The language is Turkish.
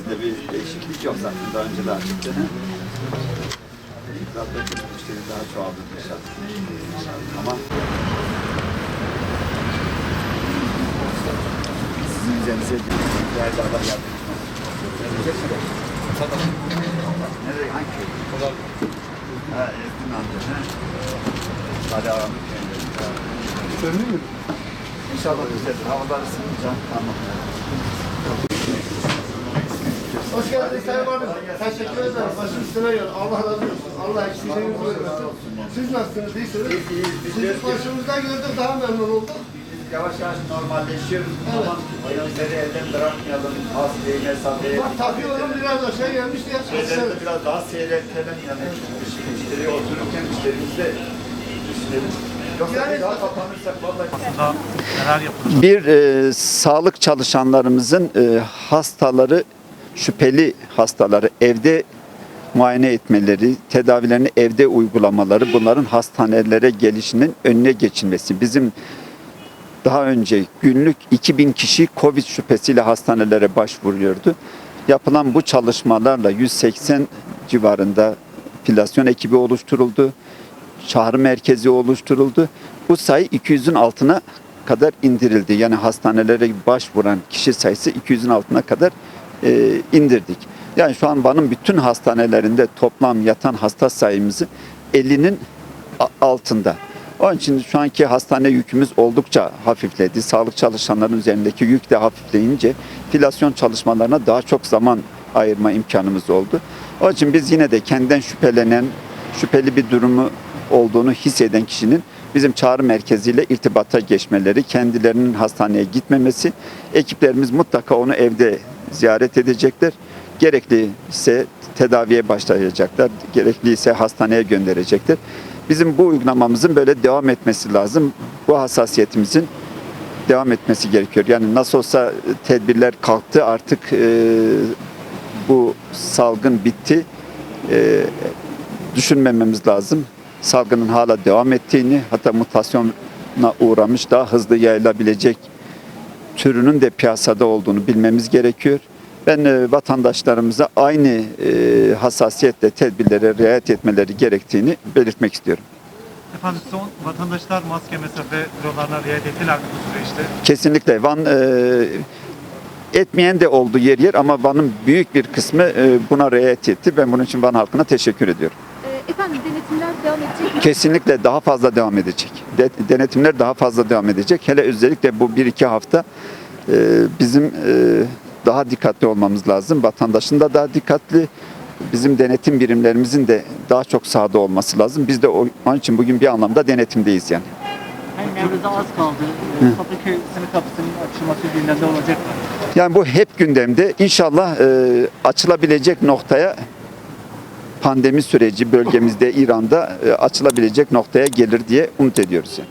Müşteride bir değişiklik yok zaten. Daha önce de açıktı. Zaten müşteri daha çoğaldı inşallah. Ama sizin üzerinize değerli adam yardım. Nereye? Hangi köy? Ha, Ezgin amca. Hadi ağam. Söyleyeyim mi? İnşallah güzeldir. Havalar ısınınca. Tamam. Hoş geldiniz Sayın Valim. Teşekkür ederim. Başım üstüne gel. Allah razı olsun. Allah eksikliğinizi vermesin. Siz nasılsınız? İyisiniz? Sizi başımızda gördük. Daha memnun olduk. Yavaş yavaş normalleşiyoruz. Ama bizleri elden bırakmayalım. Az değil, mesafeye. Bak takıyorum biraz da şey gelmiş diye. Şeyleri de biraz daha seyreltelim. Yani müşteriye otururken müşterimizle düşünelim. Yoksa bir daha kapanırsak vallahi. Aslında neler yapılacak? Bir sağlık çalışanlarımızın hastaları, şüpheli hastaları evde muayene etmeleri, tedavilerini evde uygulamaları, bunların hastanelere gelişinin önüne geçilmesi. Bizim daha önce günlük 2000 kişi Covid şüphesiyle hastanelere başvuruyordu. Yapılan bu çalışmalarla 180 civarında filasyon ekibi oluşturuldu. Çağrı merkezi oluşturuldu. Bu sayı 200'ün altına kadar indirildi. Yani hastanelere başvuran kişi sayısı 200'ün altına kadar indirdik. Yani şu an Van'ın bütün hastanelerinde toplam yatan hasta sayımızı 50'nin altında. Onun için şu anki hastane yükümüz oldukça hafifledi. Sağlık çalışanlarının üzerindeki yük de hafifleyince filasyon çalışmalarına daha çok zaman ayırma imkanımız oldu. Onun için biz yine de kendinden şüpheli bir durumu olduğunu hisseden kişinin bizim çağrı merkeziyle irtibata geçmeleri, kendilerinin hastaneye gitmemesi, ekiplerimiz mutlaka onu evde ziyaret edecekler. Gerekliyse tedaviye başlayacaklar, gerekliyse hastaneye gönderecekler. Bizim bu uygulamamızın böyle devam etmesi lazım. Bu hassasiyetimizin devam etmesi gerekiyor. Yani nasıl olsa tedbirler kalktı, artık bu salgın bitti. Düşünmememiz lazım. Salgının hala devam ettiğini, hatta mutasyona uğramış, daha hızlı yayılabilecek türünün de piyasada olduğunu bilmemiz gerekiyor. Ben vatandaşlarımıza aynı hassasiyetle tedbirlere riayet etmeleri gerektiğini belirtmek istiyorum. Efendim son vatandaşlar maske, mesafe kurallarına riayet ettiler mi bu süreçte? Kesinlikle. Van etmeyen de oldu yer yer ama Van'ın büyük bir kısmı buna riayet etti. Ben bunun için Van halkına teşekkür ediyorum. Efendim denetimler devam edecek mi? Kesinlikle daha fazla devam edecek. Denetimler daha fazla devam edecek. Hele özellikle bu 1-2 hafta bizim daha dikkatli olmamız lazım. Vatandaşın da daha dikkatli, bizim denetim birimlerimizin de daha çok sahada olması lazım. Biz de onun için bugün bir anlamda denetimdeyiz yani. Hem az kaldı. Kapıköy sınır kapısının açılması gündemde olacak mı? Yani bu hep gündemde. İnşallah açılabilecek noktaya, pandemi süreci bölgemizde, İran'da açılabilecek noktaya gelir diye umut ediyoruz yani.